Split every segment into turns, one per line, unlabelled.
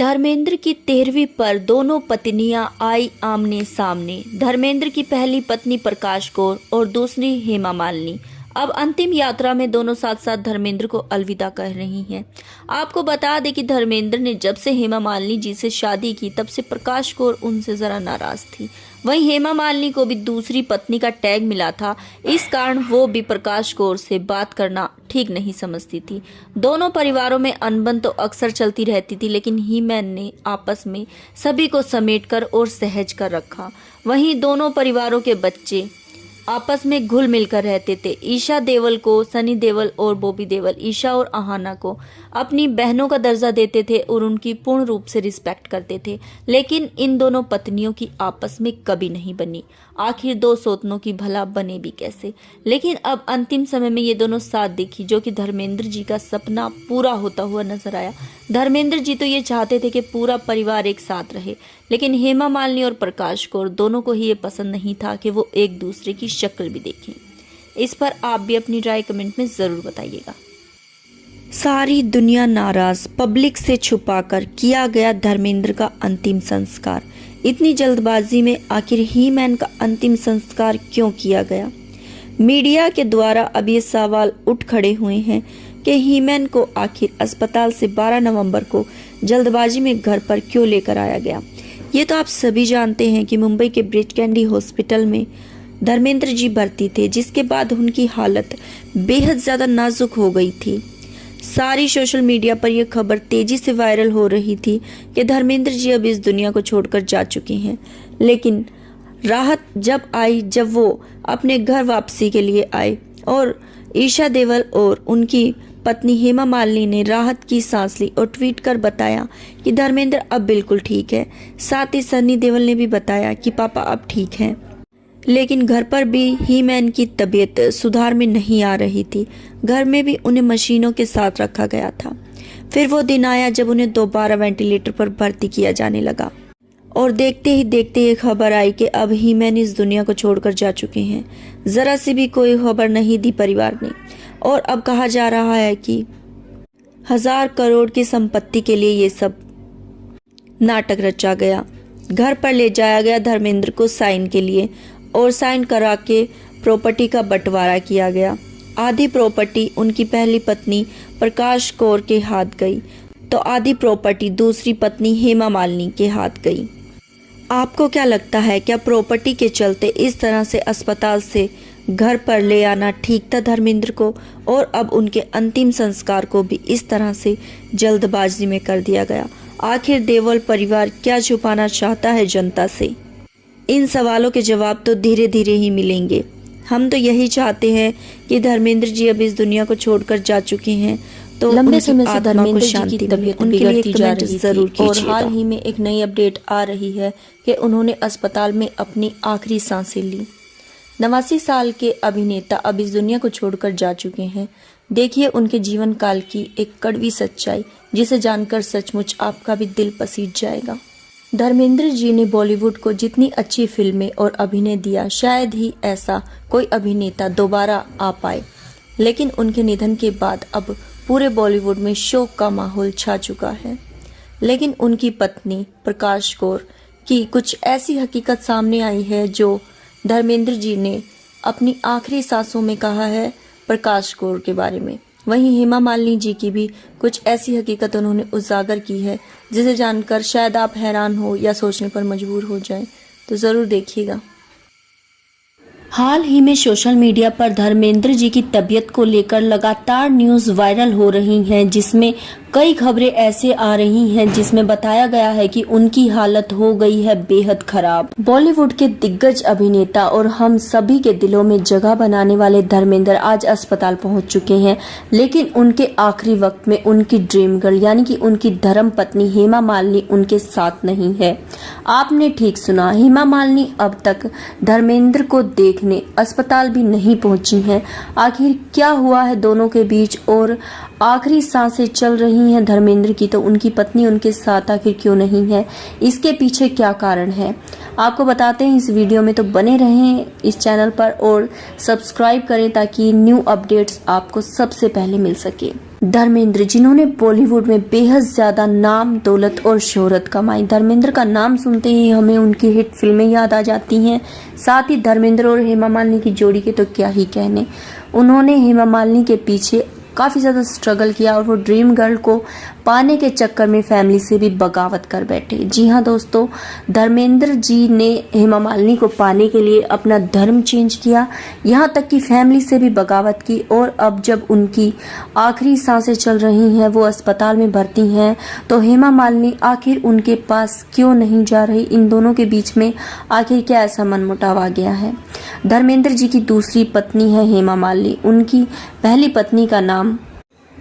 धर्मेंद्र की 13वीं पर दोनों पत्नियां आई आमने सामने। धर्मेंद्र की पहली पत्नी प्रकाश कौर और दूसरी हेमा मालिनी अब अंतिम यात्रा में दोनों साथ साथ धर्मेंद्र को अलविदा कह रही हैं। आपको बता दें कि धर्मेंद्र ने जब से हेमा मालिनी जी से शादी की तब से प्रकाश कौर उनसे जरा नाराज थी। वहीं हेमा मालिनी को भी दूसरी पत्नी का टैग मिला था, इस कारण वो भी प्रकाश कौर से बात करना ठीक नहीं समझती थी। दोनों परिवारों में अनबन तो अक्सर चलती रहती थी, लेकिन हीमैन ने आपस में सभी को समेटकर और सहज कर रखा। वहीं दोनों परिवारों के बच्चे आपस में घुल मिलकर रहते थे। ईशा देवल को सनी देवल और बॉबी देवल ईशा और आहाना को अपनी बहनों का दर्जा देते थे और उनकी पूर्ण रूप से रिस्पेक्ट करते थे, लेकिन इन दोनों पत्नियों की आपस में कभी नहीं बनी। आखिर दो सौतनों की भला बने भी कैसे। लेकिन अब अंतिम समय में ये दोनों साथ दिखी, जो कि धर्मेंद्र जी का सपना पूरा होता हुआ नजर आया। धर्मेंद्र जी तो ये चाहते थे कि पूरा परिवार एक साथ रहे, लेकिन हेमा मालिनी और प्रकाश कौर दोनों को ही ये पसंद नहीं था कि वो एक दूसरे की शक्ल भी देखें। इस पर आप भी अपनी राय कमेंट में जरूर बताइएगा। सारी दुनिया नाराज, पब्लिक से छुपाकर किया गया धर्मेंद्र का अंतिम संस्कार। इतनी जल्दबाजी में आखिर हीमैन का अंतिम संस्कार क्यों किया गया? मीडिया के द्वारा अब ये सवाल उठ खड़े हुए हैं कि हीमैन को आखिर अस्पताल से 12 नवंबर को जल्दबाजी में घर पर क्यों लेकर आया गया। ये तो आप सभी जानते हैं कि मुंबई के ब्रिच कैंडी हॉस्पिटल में धर्मेंद्र जी भर्ती थे, जिसके बाद उनकी हालत बेहद ज़्यादा नाजुक हो गई थी। सारी सोशल मीडिया पर यह खबर तेजी से वायरल हो रही थी कि धर्मेंद्र जी अब इस दुनिया को छोड़कर जा चुके हैं। लेकिन राहत जब आई, जब वो अपने घर वापसी के लिए आए और ईशा देवल और उनकी पत्नी हेमा मालिनी ने राहत की सांस ली और ट्वीट कर बताया कि धर्मेंद्र अब बिल्कुल ठीक है। साथ ही सनी देवल ने भी बताया कि पापा अब ठीक हैं। लेकिन घर पर भी हीमैन की तबीयत सुधार में नहीं आ रही थी। घर में भी उन्हें मशीनों के साथ रखा गया था। फिर वो दिन आया जब उन्हें दोबारा वेंटिलेटर पर भर्ती किया जाने लगा और देखते ही देखते ये खबर आई कि अब हीमैन इस दुनिया को छोड़कर जा चुके हैं। जरा सी भी कोई खबर नहीं दी परिवार ने, और अब कहा जा रहा है कि 1000 करोड़ की संपत्ति के लिए ये सब नाटक रचा गया। घर पर ले जाया गया धर्मेंद्र को साइन के लिए और साइन करा के प्रॉपर्टी का बंटवारा किया गया। आधी प्रॉपर्टी उनकी पहली पत्नी प्रकाश कौर के हाथ गई तो आधी प्रॉपर्टी दूसरी पत्नी हेमा मालिनी के हाथ गई। आपको क्या लगता है, क्या प्रॉपर्टी के चलते इस तरह से अस्पताल से घर पर ले आना ठीक था धर्मेंद्र को? और अब उनके अंतिम संस्कार को भी इस तरह से जल्दबाजी में कर दिया गया। आखिर देवल परिवार क्या छुपाना चाहता है जनता से? इन सवालों के जवाब तो धीरे धीरे ही मिलेंगे। हम तो यही चाहते हैं कि धर्मेंद्र जी अब इस दुनिया को छोड़कर जा चुके हैं, तो
लंबे समय से धर्मेंद्र जी की तबीयत
बिगड़ती जा रही
जरूर
थी और हाल ही में एक नई अपडेट आ रही है कि उन्होंने अस्पताल में अपनी आखिरी सांसें ली। 89 साल के अभिनेता अब इस दुनिया को छोड़कर जा चुके हैं। देखिए उनके जीवन काल की एक कड़वी सच्चाई, जिसे जानकर सचमुच आपका भी दिल पसीज जाएगा। धर्मेंद्र जी ने बॉलीवुड को जितनी अच्छी फिल्में और अभिनय दिया, शायद ही ऐसा कोई अभिनेता दोबारा आ पाए। लेकिन उनके निधन के बाद अब पूरे बॉलीवुड में शोक का माहौल छा चुका है। लेकिन उनकी पत्नी प्रकाश कौर की कुछ ऐसी हकीकत सामने आई है जो धर्मेंद्र जी ने अपनी आखिरी सांसों में कहा है प्रकाश कौर के बारे में। वहीं हेमा मालिनी जी की भी कुछ ऐसी हकीकत उन्होंने उजागर की है, जिसे जानकर शायद आप हैरान हो या सोचने पर मजबूर हो जाएं। तो जरूर देखिएगा। हाल ही में सोशल मीडिया पर धर्मेंद्र जी की तबीयत को लेकर लगातार न्यूज वायरल हो रही हैं, जिसमें कई खबरें ऐसे आ रही हैं जिसमें बताया गया है कि उनकी हालत हो गई है बेहद खराब। बॉलीवुड के दिग्गज अभिनेता और हम सभी के दिलों में जगह बनाने वाले धर्मेंद्र आज अस्पताल पहुंच चुके हैं, लेकिन उनके आखिरी वक्त में उनकी ड्रीम गर्ल यानी कि उनकी धर्म पत्नी हेमा मालिनी उनके साथ नहीं है। आपने ठीक सुना, हेमा मालिनी अब तक धर्मेंद्र को देखने अस्पताल भी नहीं पहुंची हैं। आखिर क्या हुआ है दोनों के बीच और आखिरी सांसें चल रही हैं धर्मेंद्र की, तो उनकी पत्नी उनके साथ आखिर क्यों नहीं है? इसके पीछे क्या कारण है? आपको बताते हैं इस वीडियो में, तो बने रहें इस चैनल पर और सब्सक्राइब करें ताकि न्यू अपडेट्स आपको सबसे पहले मिल सके। धर्मेंद्र, जिन्होंने बॉलीवुड में बेहद ज्यादा नाम, दौलत और शोहरत कमाई। धर्मेंद्र का नाम सुनते ही हमें उनकी हिट फिल्में याद आ जाती हैं। साथ ही धर्मेंद्र और हेमा मालिनी की जोड़ी के तो क्या ही कहने। उन्होंने हेमा मालिनी के पीछे काफ़ी ज़्यादा स्ट्रगल किया और वो ड्रीम गर्ल को पाने के चक्कर में फैमिली से भी बगावत कर बैठे। जी हाँ दोस्तों, धर्मेंद्र जी ने हेमा मालिनी को पाने के लिए अपना धर्म चेंज किया, यहाँ तक कि फैमिली से भी बगावत की। और अब जब उनकी आखिरी सांसें चल रही हैं, वो अस्पताल में भर्ती हैं, तो हेमा मालिनी आखिर उनके पास क्यों नहीं जा रही। इन दोनों के बीच में आखिर क्या ऐसा मनमुटाव आ गया है। धर्मेंद्र जी की दूसरी पत्नी है हेमा मालिनी। उनकी पहली पत्नी का नाम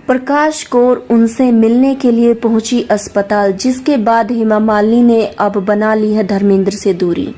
प्रकाश कौर उनसे मिलने के लिए पहुंची अस्पताल, जिसके बाद हेमा मालिनी ने अब बना ली है धर्मेंद्र से दूरी।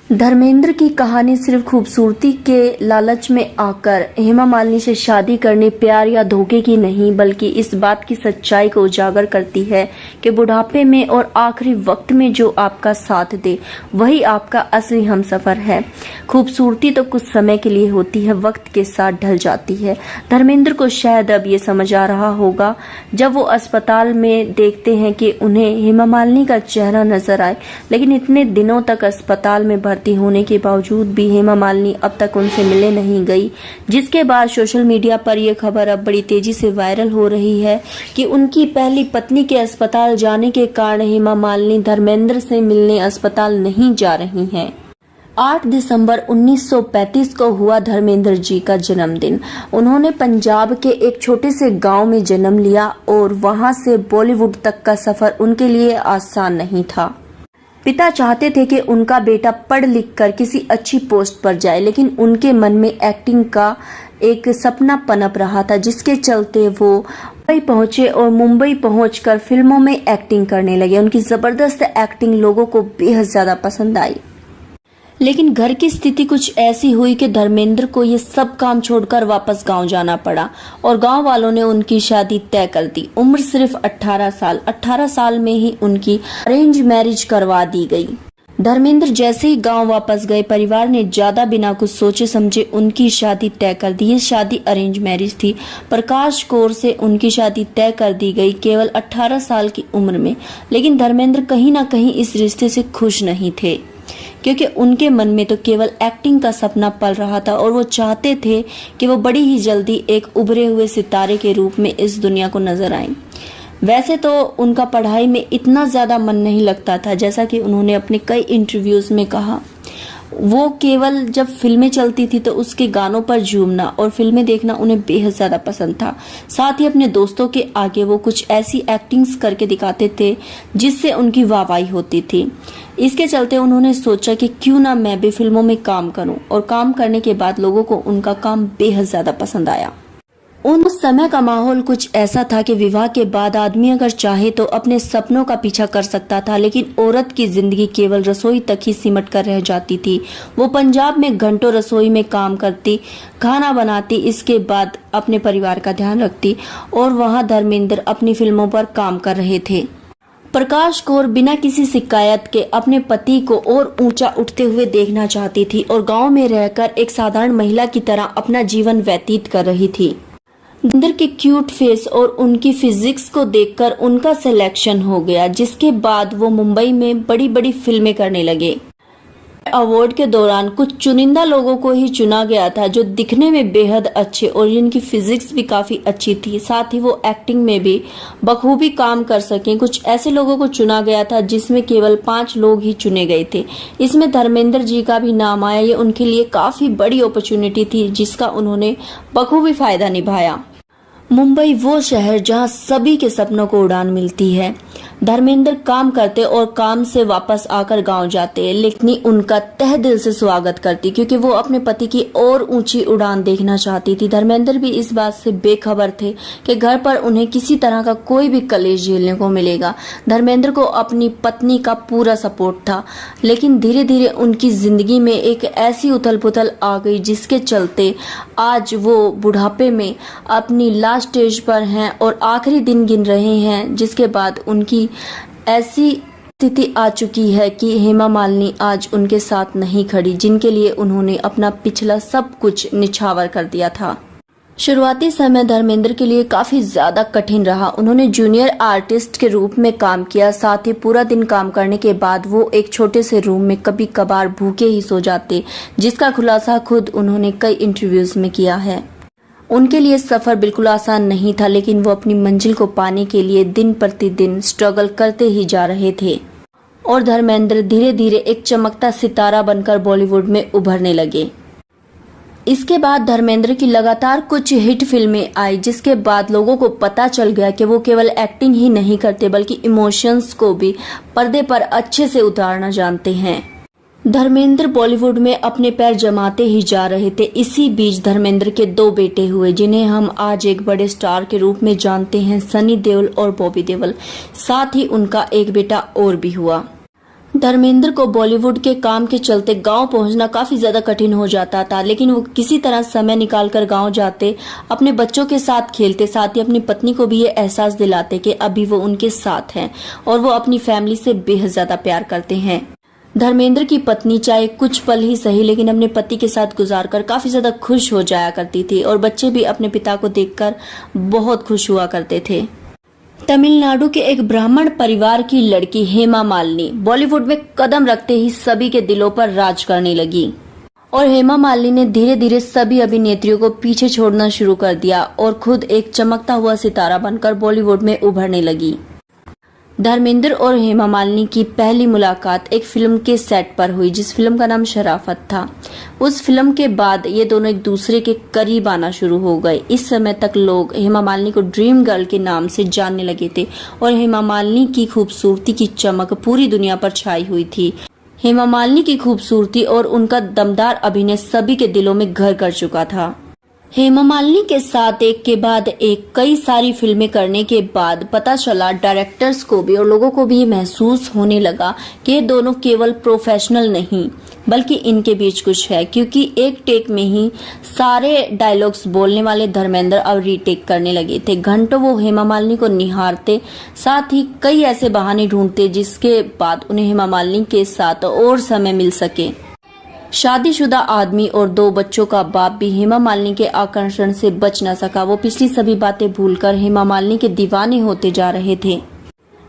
धर्मेंद्र की कहानी सिर्फ खूबसूरती के लालच में आकर हेमा मालिनी से शादी करने, प्यार या धोखे की नहीं, बल्कि इस बात की सच्चाई को उजागर करती है कि बुढ़ापे में और आखिरी वक्त में जो आपका साथ दे, वही आपका असली हमसफर है। खूबसूरती तो कुछ समय के लिए होती है, वक्त के साथ ढल जाती है। धर्मेंद्र को शायद अब ये समझ आ रहा होगा जब वो अस्पताल में देखते हैं कि उन्हें हेमा मालिनी का चेहरा नजर आए, लेकिन इतने दिनों तक अस्पताल में भर्ती होने के बावजूद भी हेमा मालिनी अब तक उनसे मिलने नहीं गई। जिसके बाद सोशल मीडिया पर यह खबर अब बड़ी तेजी से वायरल हो रही है कि उनकी पहली पत्नी के अस्पताल जाने के कारण हेमा मालिनी धर्मेंद्र से मिलने अस्पताल नहीं जा रही हैं। 8 दिसंबर 1935 को हुआ धर्मेंद्र जी का जन्मदिन। उन्होंने पंजाब के एक छोटे से गांव में जन्म लिया और वहां से बॉलीवुड तक का सफर उनके लिए आसान नहीं था। पिता चाहते थे कि उनका बेटा पढ़ लिख कर किसी अच्छी पोस्ट पर जाए, लेकिन उनके मन में एक्टिंग का एक सपना पनप रहा था, जिसके चलते वो मुंबई पहुंचे और मुंबई पहुंचकर फिल्मों में एक्टिंग करने लगे। उनकी जबरदस्त एक्टिंग लोगों को बेहद ज्यादा पसंद आई, लेकिन घर की स्थिति कुछ ऐसी हुई कि धर्मेंद्र को ये सब काम छोड़कर वापस गांव जाना पड़ा और गांव वालों ने उनकी शादी तय कर दी। उम्र सिर्फ 18 साल में ही उनकी अरेंज मैरिज करवा दी गई। धर्मेंद्र जैसे ही गांव वापस गए, परिवार ने ज्यादा बिना कुछ सोचे समझे उनकी शादी तय कर दी। ये शादी अरेंज मैरिज थी। प्रकाश कौर से उनकी शादी तय कर दी गई केवल 18 साल की उम्र में, लेकिन धर्मेंद्र कहीं ना कहीं इस रिश्ते से खुश नहीं थे, क्योंकि उनके मन में तो केवल एक्टिंग का सपना पल रहा था और वो चाहते थे कि वो बड़ी ही जल्दी एक उभरे हुए सितारे के रूप में इस दुनिया को नजर आएं। वैसे तो उनका पढ़ाई में इतना ज्यादा मन नहीं लगता था, जैसा कि उन्होंने अपने कई इंटरव्यूज में कहा। वो केवल जब फिल्में चलती थी तो उसके गानों पर झूमना और फिल्में देखना उन्हें बेहद ज्यादा पसंद था। साथ ही अपने दोस्तों के आगे वो कुछ ऐसी एक्टिंग्स करके दिखाते थे जिससे उनकी वाहवाही होती थी। इसके चलते उन्होंने सोचा कि क्यों ना मैं भी फिल्मों में काम करूं, और काम करने के बाद लोगों को उनका काम बेहद ज्यादा पसंद आया। उस समय का माहौल कुछ ऐसा था कि विवाह के बाद आदमी अगर चाहे तो अपने सपनों का पीछा कर सकता था, लेकिन औरत की जिंदगी केवल रसोई तक ही सिमट कर रह जाती थी। वो पंजाब में घंटों रसोई में काम करती, खाना बनाती, इसके बाद अपने परिवार का ध्यान रखती, और वहाँ धर्मेंद्र अपनी फिल्मों पर काम कर रहे थे। प्रकाश कौर बिना किसी शिकायत के अपने पति को और ऊंचा उठते हुए देखना चाहती थी और गांव में रहकर एक साधारण महिला की तरह अपना जीवन व्यतीत कर रही थी। धर्मेंद्र के क्यूट फेस और उनकी फिजिक्स को देखकर उनका सिलेक्शन हो गया, जिसके बाद वो मुंबई में बड़ी बड़ी फिल्में करने लगे। अवार्ड के दौरान कुछ चुनिंदा लोगों को ही चुना गया था जो दिखने में बेहद अच्छे और जिनकी फिजिक्स भी काफी अच्छी थी, साथ ही वो एक्टिंग में भी बखूबी काम कर सकें। कुछ ऐसे लोगों को चुना गया था जिसमें केवल 5 लोग ही चुने गए थे। इसमें धर्मेंद्र जी का भी नाम आया। ये उनके लिए काफी बड़ी अपॉर्चुनिटी थी जिसका उन्होंने बखूबी फायदा निभाया। मुंबई वो शहर जहां सभी के सपनों को उड़ान मिलती है। धर्मेंद्र काम करते और काम से वापस आकर गांव जाते, लेकिन उनका तहे दिल से स्वागत करती, क्योंकि वो अपने पति की और ऊंची उड़ान देखना चाहती थी। धर्मेंद्र भी इस बात से बेखबर थे कि घर पर उन्हें किसी तरह का कोई भी कलेश झेलने को मिलेगा। धर्मेंद्र को अपनी पत्नी का पूरा सपोर्ट था, लेकिन धीरे धीरे उनकी जिंदगी में एक ऐसी उथल पुथल आ गई जिसके चलते आज वो बुढ़ापे में अपनी लास्ट स्टेज पर हैं और आखिरी दिन गिन रहे हैं, जिसके बाद उनकी ऐसी स्थिति आ चुकी है कि हेमा मालिनी आज उनके साथ नहीं खड़ी, जिनके लिए उन्होंने अपना पिछला सब कुछ निछावर कर दिया था। शुरुआती समय धर्मेंद्र के लिए काफी ज्यादा कठिन रहा। उन्होंने जूनियर आर्टिस्ट के रूप में काम किया, साथ ही पूरा दिन काम करने के बाद वो एक छोटे से रूम में कभी कभार भूखे ही सो जाते, जिसका खुलासा खुद उन्होंने कई इंटरव्यूज में किया है। उनके लिए सफर बिल्कुल आसान नहीं था, लेकिन वो अपनी मंजिल को पाने के लिए दिन प्रतिदिन स्ट्रगल करते ही जा रहे थे और धर्मेंद्र धीरे धीरे एक चमकता सितारा बनकर बॉलीवुड में उभरने लगे। इसके बाद धर्मेंद्र की लगातार कुछ हिट फिल्में आई, जिसके बाद लोगों को पता चल गया कि वो केवल एक्टिंग ही नहीं करते बल्कि इमोशंस को भी पर्दे पर अच्छे से उतारना जानते हैं। धर्मेंद्र बॉलीवुड में अपने पैर जमाते ही जा रहे थे। इसी बीच धर्मेंद्र के 2 बेटे हुए, जिन्हें हम आज एक बड़े स्टार के रूप में जानते हैं, सनी देओल और बॉबी देओल। साथ ही उनका एक बेटा और भी हुआ। धर्मेंद्र को बॉलीवुड के काम के चलते गांव पहुंचना काफी ज्यादा कठिन हो जाता था, लेकिन वो किसी तरह समय निकालकर गांव जाते, अपने बच्चों के साथ खेलते, साथ ही अपनी पत्नी को भी ये एहसास दिलाते कि अभी वो उनके साथ हैं और वो अपनी फैमिली से बेहद ज्यादा प्यार करते हैं। धर्मेंद्र की पत्नी चाहे कुछ पल ही सही, लेकिन अपने पति के साथ गुजारकर काफी ज्यादा खुश हो जाया करती थी और बच्चे भी अपने पिता को देखकर बहुत खुश हुआ करते थे। तमिलनाडु के एक ब्राह्मण परिवार की लड़की हेमा मालिनी बॉलीवुड में कदम रखते ही सभी के दिलों पर राज करने लगी और हेमा मालिनी ने धीरे धीरे सभी अभिनेत्रियों को पीछे छोड़ना शुरू कर दिया और खुद एक चमकता हुआ सितारा बनकर बॉलीवुड में उभरने लगी। धर्मेंद्र और हेमा मालिनी की पहली मुलाकात एक फिल्म के सेट पर हुई, जिस फिल्म का नाम शराफत था। उस फिल्म के बाद ये दोनों एक दूसरे के करीब आना शुरू हो गए। इस समय तक लोग हेमा मालिनी को ड्रीम गर्ल के नाम से जानने लगे थे और हेमा मालिनी की खूबसूरती की चमक पूरी दुनिया पर छाई हुई थी। हेमा मालिनी की खूबसूरती और उनका दमदार अभिनय सभी के दिलों में घर कर चुका था। हेमा मालिनी के साथ एक के बाद एक कई सारी फिल्में करने के बाद पता चला डायरेक्टर्स को भी और लोगों को भी महसूस होने लगा कि ये दोनों केवल प्रोफेशनल नहीं बल्कि इनके बीच कुछ है, क्योंकि एक टेक में ही सारे डायलॉग्स बोलने वाले धर्मेंद्र अब रीटेक करने लगे थे। घंटों वो हेमा मालिनी को निहारते, साथ ही कई ऐसे बहाने ढूंढते जिसके बाद उन्हें हेमा मालिनी के साथ और समय मिल सके। शादीशुदा आदमी और 2 बच्चों का बाप भी हेमा मालिनी के आकर्षण से बच न सका। वो पिछली सभी बातें भूलकर हेमा मालिनी के दीवाने होते जा रहे थे।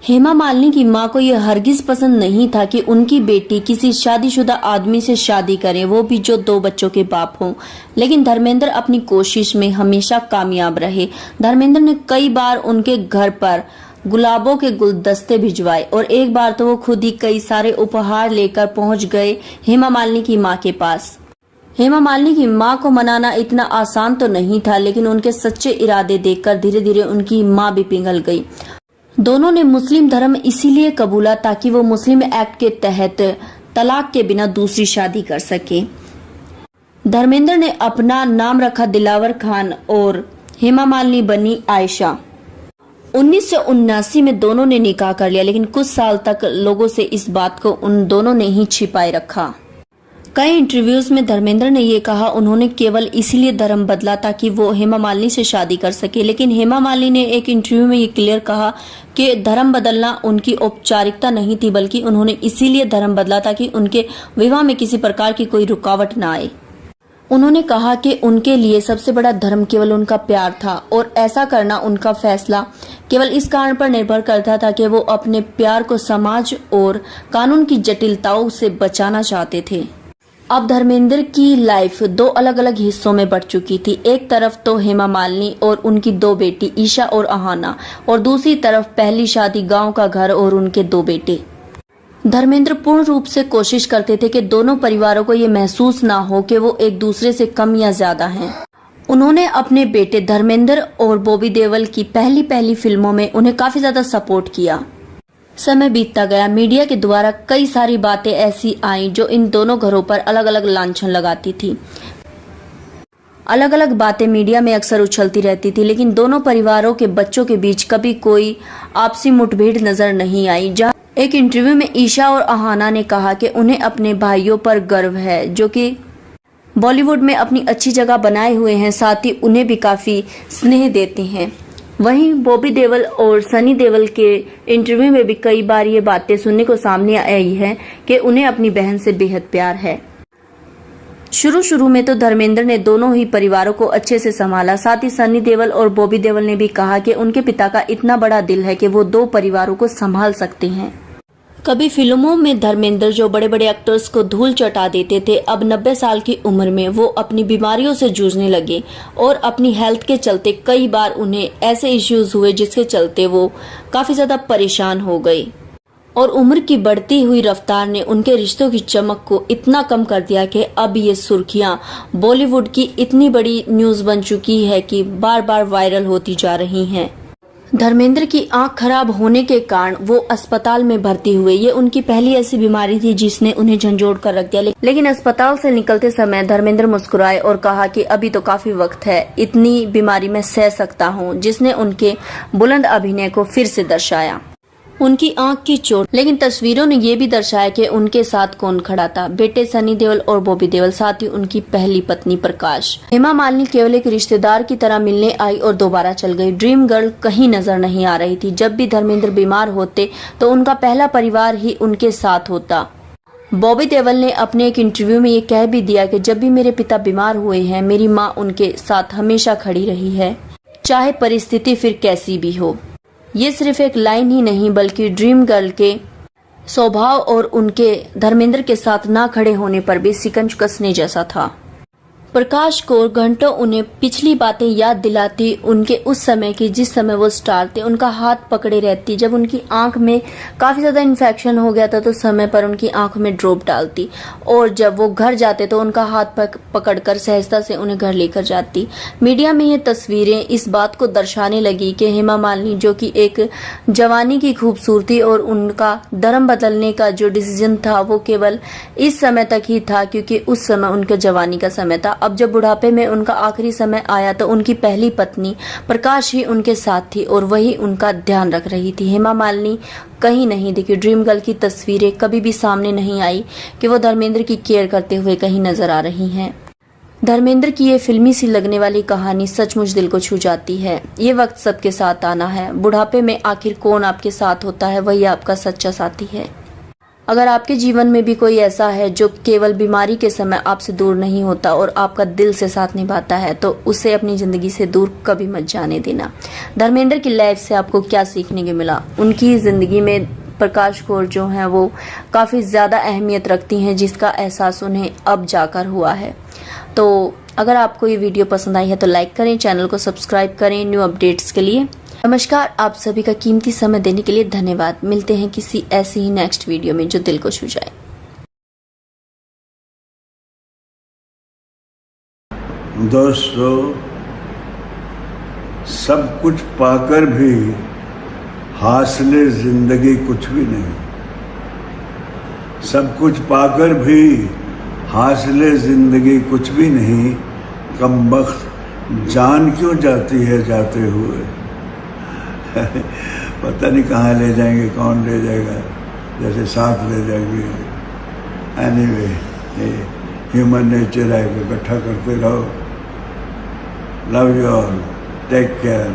हेमा मालिनी की मां को यह हरगिज पसंद नहीं था कि उनकी बेटी किसी शादीशुदा आदमी से शादी करे, वो भी जो 2 बच्चों के बाप हों। लेकिन धर्मेंद्र अपनी कोशिश में हमेशा कामयाब रहे। धर्मेंद्र ने कई बार उनके घर पर गुलाबों के गुलदस्ते भिजवाए और एक बार तो वो खुद ही कई सारे उपहार लेकर पहुंच गए हेमा मालिनी की मां के पास। हेमा मालिनी की मां को मनाना इतना आसान तो नहीं था, लेकिन उनके सच्चे इरादे देखकर धीरे धीरे उनकी मां भी पिघल गई। दोनों ने मुस्लिम धर्म इसीलिए कबूला ताकि वो मुस्लिम एक्ट के तहत तलाक के बिना दूसरी शादी कर सके। धर्मेंद्र ने अपना नाम रखा दिलावर खान और हेमा मालिनी बनी आयशा। 1979 में दोनों ने निकाह कर लिया, लेकिन कुछ साल तक लोगों से इस बात को उन दोनों ने ही छिपाए रखा। कई इंटरव्यूज में धर्मेंद्र ने ये कहा उन्होंने केवल इसीलिए धर्म बदला ताकि वो हेमा मालिनी से शादी कर सके, लेकिन हेमा मालिनी ने एक इंटरव्यू में ये क्लियर कहा कि धर्म बदलना उनकी औपचारिकता नहीं थी, बल्कि उन्होंने इसीलिए धर्म बदला ताकि उनके विवाह में किसी प्रकार की कोई रुकावट न आए। उन्होंने कहा कि उनके लिए सबसे बड़ा धर्म केवल उनका प्यार था और ऐसा करना उनका फैसला केवल इस कारण पर निर्भर करता था कि वो अपने प्यार को समाज और कानून की जटिलताओं से बचाना चाहते थे। अब धर्मेंद्र की लाइफ 2 अलग अलग हिस्सों में बढ़ चुकी थी। एक तरफ तो हेमा मालिनी और उनकी 2 बेटी ईशा और अहाना, और दूसरी तरफ पहली शादी, गांव का घर और उनके 2 बेटे। धर्मेंद्र पूर्ण रूप से कोशिश करते थे कि दोनों परिवारों को ये महसूस ना हो कि वो एक दूसरे से कम या ज्यादा हैं। उन्होंने अपने बेटे धर्मेंद्र और बॉबी देओल की पहली फिल्मों में उन्हें काफी ज्यादा सपोर्ट किया। समय बीतता गया, मीडिया के द्वारा कई सारी बातें ऐसी आईं जो इन दोनों घरों पर अलग अलग लांछन लगाती थी। अलग अलग बातें मीडिया में अक्सर उछलती रहती थी, लेकिन दोनों परिवारों के बच्चों के बीच कभी कोई आपसी मुठभेड़ नजर नहीं आई। जहां एक इंटरव्यू में ईशा और अहाना ने कहा कि उन्हें अपने भाइयों पर गर्व है जो कि बॉलीवुड में अपनी अच्छी जगह बनाए हुए हैं, साथ ही उन्हें भी काफी स्नेह देते हैं। वहीं बॉबी देओल और सनी देओल के इंटरव्यू में भी कई बार ये बातें सुनने को सामने आई है कि उन्हें अपनी बहन से बेहद प्यार है। शुरू में तो धर्मेंद्र ने दोनों ही परिवारों को अच्छे से संभाला। साथ ही सनी देओल और बॉबी देओल ने भी कहा कि उनके पिता का इतना बड़ा दिल है कि वो 2 परिवारों को संभाल सकते हैं। कभी फिल्मों में धर्मेंद्र जो बड़े बड़े एक्टर्स को धूल चटा देते थे, अब 90 साल की उम्र में वो अपनी बीमारियों से जूझने लगे और अपनी हेल्थ के चलते कई बार उन्हें ऐसे इश्यूज हुए जिसके चलते वो काफी ज्यादा परेशान हो गए और उम्र की बढ़ती हुई रफ्तार ने उनके रिश्तों की चमक को इतना कम कर दिया कि अब ये सुर्खियां बॉलीवुड की इतनी बड़ी न्यूज बन चुकी है कि बार बार वायरल होती जा रही हैं। धर्मेंद्र की आंख खराब होने के कारण वो अस्पताल में भर्ती हुए। ये उनकी पहली ऐसी बीमारी थी जिसने उन्हें झंझोड़ कर रख दिया। लेकिन अस्पताल से निकलते समय धर्मेंद्र मुस्कुराए और कहा कि अभी तो काफी वक्त है, इतनी बीमारी मैं सह सकता हूँ, जिसने उनके बुलंद अभिनय को फिर से दर्शाया। उनकी आंख की चोट, लेकिन तस्वीरों ने ये भी दर्शाया कि उनके साथ कौन खड़ा था। बेटे सनी देओल और बॉबी देओल, साथ ही उनकी पहली पत्नी प्रकाश। हेमा मालिनी केवल एक रिश्तेदार की तरह मिलने आई और दोबारा चल गई। ड्रीम गर्ल कहीं नजर नहीं आ रही थी। जब भी धर्मेंद्र बीमार होते तो उनका पहला परिवार ही उनके साथ होता। बॉबी देओल ने अपने एक इंटरव्यू में ये कह भी दिया कि जब भी मेरे पिता बीमार हुए हैं, मेरी माँ उनके साथ हमेशा खड़ी रही है, चाहे परिस्थिति फिर कैसी भी हो। ये सिर्फ एक लाइन ही नहीं बल्कि ड्रीम गर्ल के स्वभाव और उनके धर्मेंद्र के साथ ना खड़े होने पर भी शिकंज कसने जैसा था। प्रकाश कौर घंटों उन्हें पिछली बातें याद दिलाती, उनके उस समय की जिस समय वो स्टार थे। उनका हाथ पकड़े रहती। जब उनकी आंख में काफी ज्यादा इन्फेक्शन हो गया था तो समय पर उनकी आंख में ड्रॉप डालती और जब वो घर जाते तो उनका हाथ पकड़कर सहजता से उन्हें घर लेकर जाती। मीडिया में ये तस्वीरें इस बात को दर्शाने लगी कि हेमा मालिनी, जो कि एक जवानी की खूबसूरती और उनका धर्म बदलने का जो डिसीजन था वो केवल इस समय तक ही था, क्योंकि उस समय उनके जवानी का समय था। अब जब बुढ़ापे में उनका आखिरी समय आया तो उनकी पहली पत्नी प्रकाश ही उनके साथ थी और वही उनका ध्यान रख रही थी। हेमा मालिनी कहीं नहीं दिखी। ड्रीम गर्ल की तस्वीरें कभी भी सामने नहीं आई कि वो धर्मेंद्र की केयर करते हुए कहीं नजर आ रही हैं। धर्मेंद्र की ये फिल्मी सी लगने वाली कहानी सचमुच दिल को छू जाती है। ये वक्त सबके साथ आना है। बुढ़ापे में आखिर कौन आपके साथ होता है, वही आपका सच्चा साथी है। अगर आपके जीवन में भी कोई ऐसा है जो केवल बीमारी के समय आपसे दूर नहीं होता और आपका दिल से साथ निभाता है, तो उसे अपनी जिंदगी से दूर कभी मत जाने देना। धर्मेंद्र की लाइफ से आपको क्या सीखने को मिला? उनकी जिंदगी में प्रकाश कौर जो हैं वो काफी ज्यादा अहमियत रखती हैं, जिसका एहसास उन्हें अब जाकर हुआ है। तो अगर आपको ये वीडियो पसंद आई है तो लाइक करें, चैनल को सब्सक्राइब करें न्यू अपडेट्स के लिए। नमस्कार, आप सभी का कीमती समय देने के लिए धन्यवाद। मिलते हैं किसी ऐसी ही नेक्स्ट वीडियो में जो दिल को छू जाए।
दोस्तों, सब कुछ पाकर भी हासिले जिंदगी कुछ भी नहीं। सब कुछ पाकर भी हासिले जिंदगी कुछ भी नहीं। कमबख्त जान क्यों जाती है जाते हुए। पता नहीं कहाँ ले जाएंगे, कौन ले जाएगा, जैसे साथ ले जाएंगे। एनीवे, ह्यूमन नेचर है, इकट्ठा करते रहो। Love you all, take care.